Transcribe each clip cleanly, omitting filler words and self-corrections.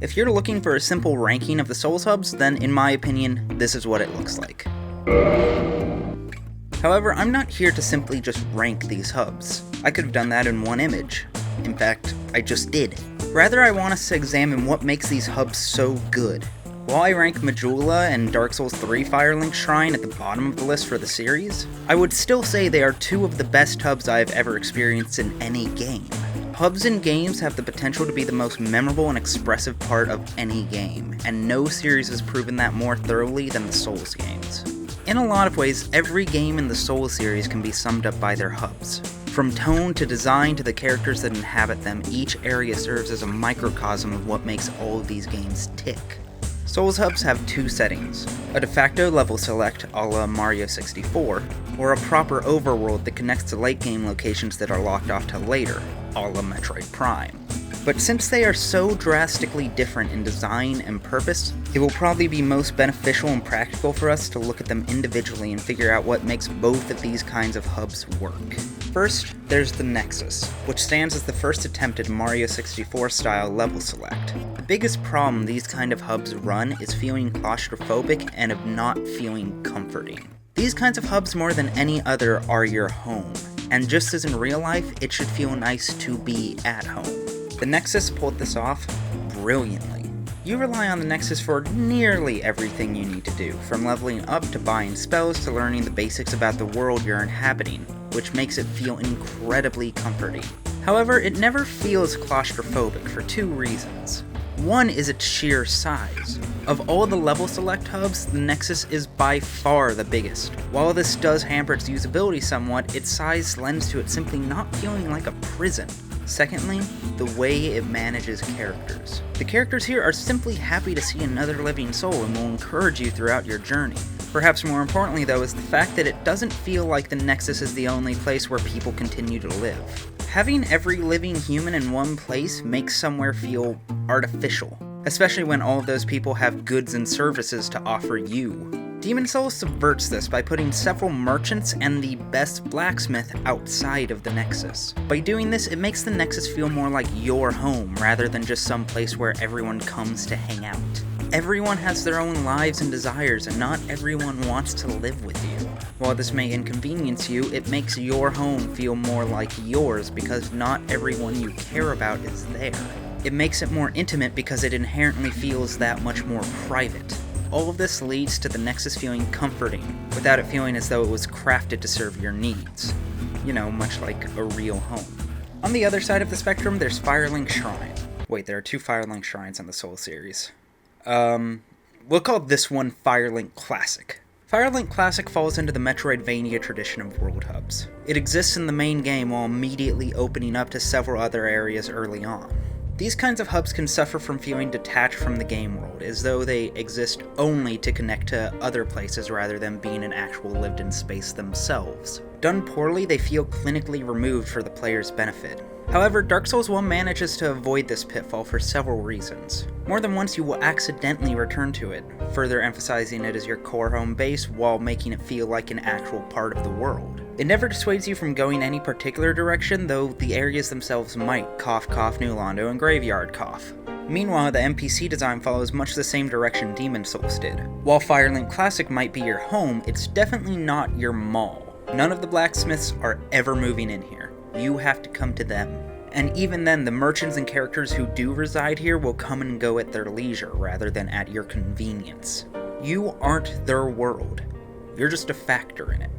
If you're looking for a simple ranking of the Souls hubs, then in my opinion, this is what it looks like. However, I'm not here to simply just rank these hubs. I could have done that in one image. In fact, I just did. Rather, I want us to examine what makes these hubs so good. While I rank Majula and Dark Souls 3 Firelink Shrine at the bottom of the list for the series, I would still say they are two of the best hubs I have ever experienced in any game. Hubs in games have the potential to be the most memorable and expressive part of any game, and no series has proven that more thoroughly than the Souls games. In a lot of ways, every game in the Souls series can be summed up by their hubs. From tone to design to the characters that inhabit them, each area serves as a microcosm of what makes all of these games tick. Souls hubs have two settings, a de facto level select a la Mario 64, or a proper overworld that connects to late game locations that are locked off to later, a la Metroid Prime. But since they are so drastically different in design and purpose, it will probably be most beneficial and practical for us to look at them individually and figure out what makes both of these kinds of hubs work. First, there's the Nexus, which stands as the first attempt at Mario 64 style level select. The biggest problem these kind of hubs run is feeling claustrophobic and of not feeling comforting. These kinds of hubs more than any other are your home, and just as in real life, it should feel nice to be at home. The Nexus pulled this off brilliantly. You rely on the Nexus for nearly everything you need to do, from leveling up to buying spells to learning the basics about the world you're inhabiting, which makes it feel incredibly comforting. However, it never feels claustrophobic for two reasons. One is its sheer size. Of all the level select hubs, the Nexus is by far the biggest. While this does hamper its usability somewhat, its size lends to it simply not feeling like a prison. Secondly, the way it manages characters. The characters here are simply happy to see another living soul and will encourage you throughout your journey. Perhaps more importantly though is the fact that it doesn't feel like the Nexus is the only place where people continue to live. Having every living human in one place makes somewhere feel artificial, especially when all of those people have goods and services to offer you. Demon Souls subverts this by putting several merchants and the best blacksmith outside of the Nexus. By doing this, it makes the Nexus feel more like your home rather than just some place where everyone comes to hang out. Everyone has their own lives and desires, and not everyone wants to live with you. While this may inconvenience you, it makes your home feel more like yours because not everyone you care about is there. It makes it more intimate because it inherently feels that much more private. All of this leads to the Nexus feeling comforting, without it feeling as though it was crafted to serve your needs. You know, much like a real home. On the other side of the spectrum, there's Firelink Shrine. Wait, there are two Firelink Shrines in the Soul series. We'll call this one Firelink Classic. Firelink Classic falls into the Metroidvania tradition of world hubs. It exists in the main game while immediately opening up to several other areas early on. These kinds of hubs can suffer from feeling detached from the game world, as though they exist only to connect to other places rather than being an actual lived-in space themselves. Done poorly, they feel clinically removed for the player's benefit. However, Dark Souls 1 manages to avoid this pitfall for several reasons. More than once you will accidentally return to it, further emphasizing it as your core home base while making it feel like an actual part of the world. It never dissuades you from going any particular direction, though the areas themselves might, cough cough New Londo and Graveyard cough. Meanwhile, the NPC design follows much the same direction Demon Souls did. While Firelink Classic might be your home, it's definitely not your mall. None of the blacksmiths are ever moving in here. You have to come to them. And even then, the merchants and characters who do reside here will come and go at their leisure rather than at your convenience. You aren't their world. You're just a factor in it.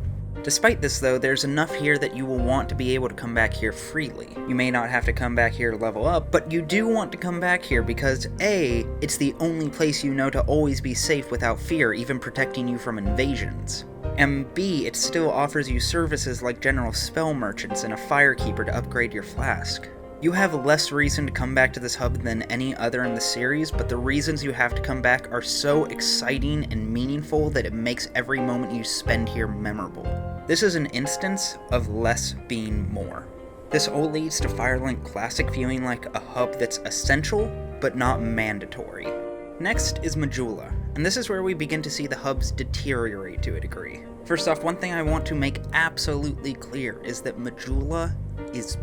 Despite this though, there's enough here that you will want to be able to come back here freely. You may not have to come back here to level up, but you do want to come back here because A, it's the only place you know to always be safe without fear, even protecting you from invasions. And B, it still offers you services like general spell merchants and a firekeeper to upgrade your flask. You have less reason to come back to this hub than any other in the series, but the reasons you have to come back are so exciting and meaningful that it makes every moment you spend here memorable. This is an instance of less being more. This all leads to Firelink Classic feeling like a hub that's essential, but not mandatory. Next is Majula, and this is where we begin to see the hubs deteriorate to a degree. First off, one thing I want to make absolutely clear is that Majula is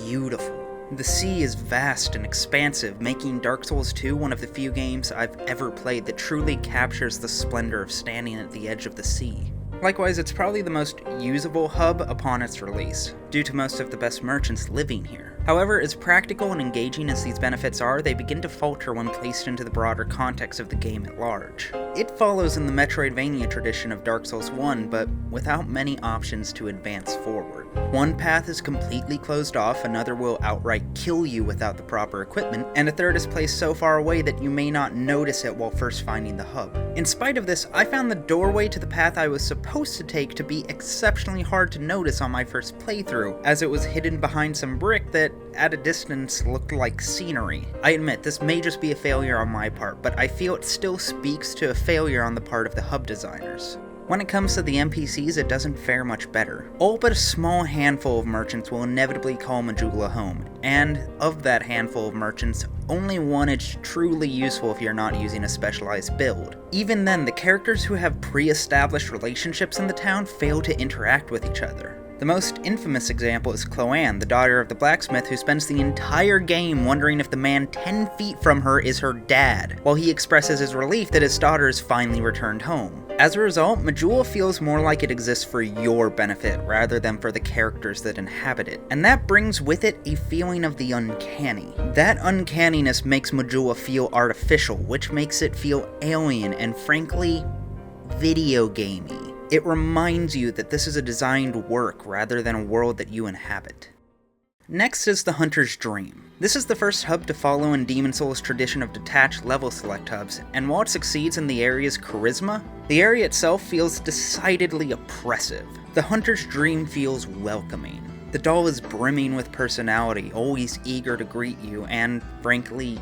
beautiful. The sea is vast and expansive, making Dark Souls 2 one of the few games I've ever played that truly captures the splendor of standing at the edge of the sea. Likewise, it's probably the most usable hub upon its release, due to most of the best merchants living here. However, as practical and engaging as these benefits are, they begin to falter when placed into the broader context of the game at large. It follows in the Metroidvania tradition of Dark Souls 1, but without many options to advance forward. One path is completely closed off, another will outright kill you without the proper equipment, and a third is placed so far away that you may not notice it while first finding the hub. In spite of this, I found the doorway to the path I was supposed to take to be exceptionally hard to notice on my first playthrough, as it was hidden behind some brick that, at a distance, looked like scenery. I admit, this may just be a failure on my part, but I feel it still speaks to a failure on the part of the hub designers. When it comes to the NPCs, it doesn't fare much better. All but a small handful of merchants will inevitably call Majula home, and of that handful of merchants, only one is truly useful if you're not using a specialized build. Even then, the characters who have pre-established relationships in the town fail to interact with each other. The most infamous example is Chloanne, the daughter of the blacksmith who spends the entire game wondering if the man 10 feet from her is her dad, while he expresses his relief that his daughter has finally returned home. As a result, Majula feels more like it exists for your benefit rather than for the characters that inhabit it, and that brings with it a feeling of the uncanny. That uncanniness makes Majula feel artificial, which makes it feel alien and frankly, video gamey. It reminds you that this is a designed work rather than a world that you inhabit. Next is the Hunter's Dream. This is the first hub to follow in Demon Souls' tradition of detached level select hubs, and while it succeeds in the area's charisma, the area itself feels decidedly oppressive. The Hunter's Dream feels welcoming. The doll is brimming with personality, always eager to greet you, and, frankly,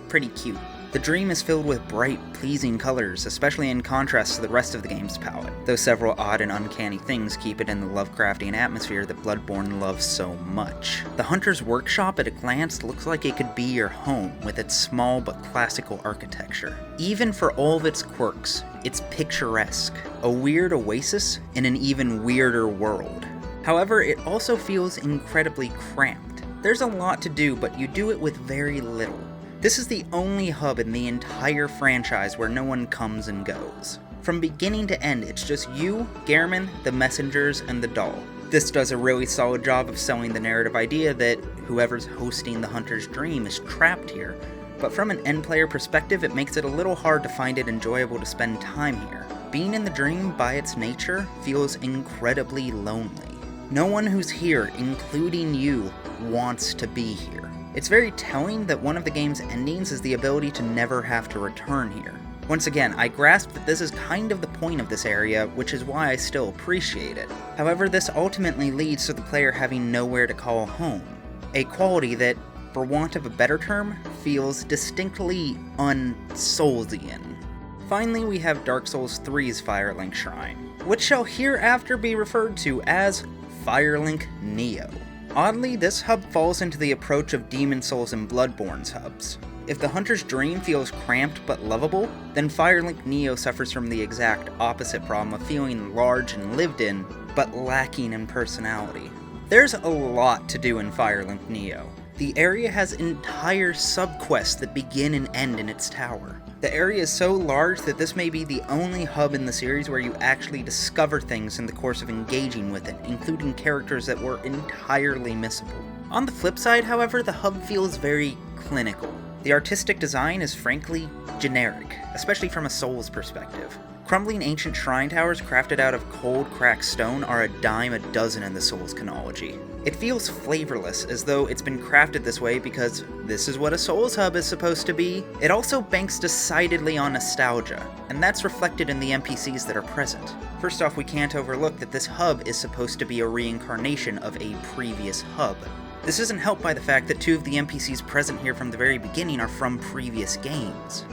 pretty cute. The dream is filled with bright, pleasing colors, especially in contrast to the rest of the game's palette, though several odd and uncanny things keep it in the Lovecraftian atmosphere that Bloodborne loves so much. The Hunter's Workshop at a glance looks like it could be your home, with its small but classical architecture. Even for all of its quirks, it's picturesque, a weird oasis in an even weirder world. However, it also feels incredibly cramped. There's a lot to do, but you do it with very little. This is the only hub in the entire franchise where no one comes and goes. From beginning to end, it's just you, Gehrman, the messengers, and the doll. This does a really solid job of selling the narrative idea that whoever's hosting the Hunter's Dream is trapped here, but from an end player perspective, it makes it a little hard to find it enjoyable to spend time here. Being in the dream, by its nature, feels incredibly lonely. No one who's here, including you, wants to be here. It's very telling that one of the game's endings is the ability to never have to return here. Once again, I grasp that this is kind of the point of this area, which is why I still appreciate it. However, this ultimately leads to the player having nowhere to call home. A quality that, for want of a better term, feels distinctly un-Soulsian. Finally, we have Dark Souls 3's Firelink Shrine, which shall hereafter be referred to as Firelink Neo. Oddly, this hub falls into the approach of Demon Souls and Bloodborne's hubs. If the Hunter's Dream feels cramped but lovable, then Firelink Neo suffers from the exact opposite problem of feeling large and lived in, but lacking in personality. There's a lot to do in Firelink Neo. The area has entire subquests that begin and end in its tower. The area is so large that this may be the only hub in the series where you actually discover things in the course of engaging with it, including characters that were entirely missable. On the flip side, however, the hub feels very clinical. The artistic design is frankly generic, especially from a Souls perspective. Crumbling ancient shrine towers crafted out of cold, cracked stone are a dime a dozen in the Souls chronology. It feels flavorless, as though it's been crafted this way because this is what a Souls hub is supposed to be. It also banks decidedly on nostalgia, and that's reflected in the NPCs that are present. First off, we can't overlook that this hub is supposed to be a reincarnation of a previous hub. This isn't helped by the fact that two of the NPCs present here from the very beginning are from previous games.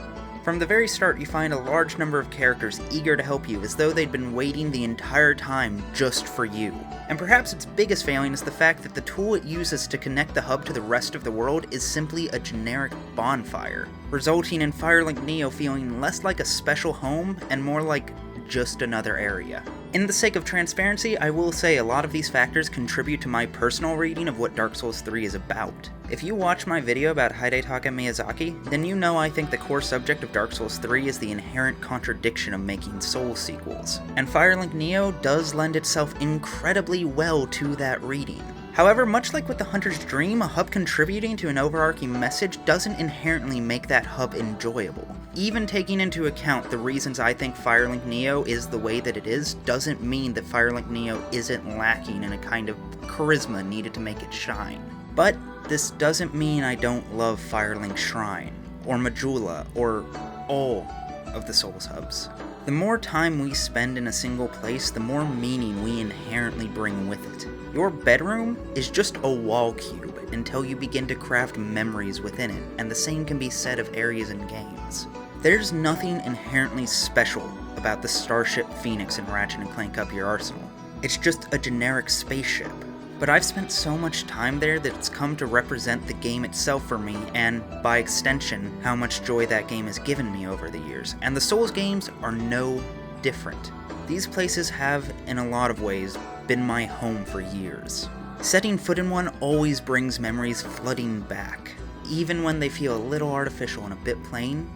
From the very start, you find a large number of characters eager to help you, as though they'd been waiting the entire time just for you. And perhaps its biggest failing is the fact that the tool it uses to connect the hub to the rest of the world is simply a generic bonfire, resulting in Firelink Neo feeling less like a special home and more like just another area. In the sake of transparency, I will say a lot of these factors contribute to my personal reading of what Dark Souls 3 is about. If you watch my video about Hidetaka Miyazaki, then you know I think the core subject of Dark Souls 3 is the inherent contradiction of making Souls sequels, and Firelink Neo does lend itself incredibly well to that reading. However, much like with the Hunter's Dream, a hub contributing to an overarching message doesn't inherently make that hub enjoyable. Even taking into account the reasons I think Firelink Neo is the way that it is, doesn't mean that Firelink Neo isn't lacking in a kind of charisma needed to make it shine. But this doesn't mean I don't love Firelink Shrine, or Majula, or all of the Souls hubs. The more time we spend in a single place, the more meaning we inherently bring with it. Your bedroom is just a wall cube until you begin to craft memories within it, and the same can be said of areas and games. There's nothing inherently special about the Starship Phoenix in Ratchet & Clank Up Your Arsenal. It's just a generic spaceship. But I've spent so much time there that it's come to represent the game itself for me, and, by extension, how much joy that game has given me over the years. And the Souls games are no different. These places have, in a lot of ways, been my home for years. Setting foot in one always brings memories flooding back. Even when they feel a little artificial and a bit plain,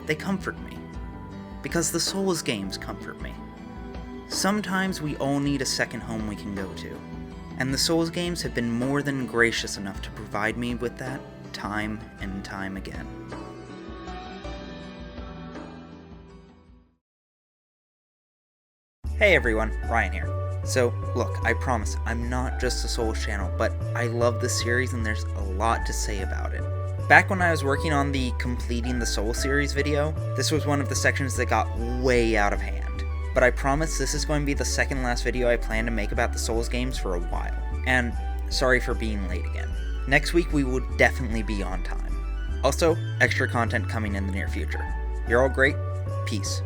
they comfort me. Because the Souls games comfort me. Sometimes we all need a second home we can go to. And the Souls games have been more than gracious enough to provide me with that time and time again. Hey everyone, Ryan here. So, look, I promise, I'm not just a Souls channel, but I love this series and there's a lot to say about it. Back when I was working on the Completing the Souls series video, this was one of the sections that got way out of hand. But I promise this is going to be the second last video I plan to make about the Souls games for a while. And sorry for being late again. Next week we will definitely be on time. Also, extra content coming in the near future. You're all great. Peace.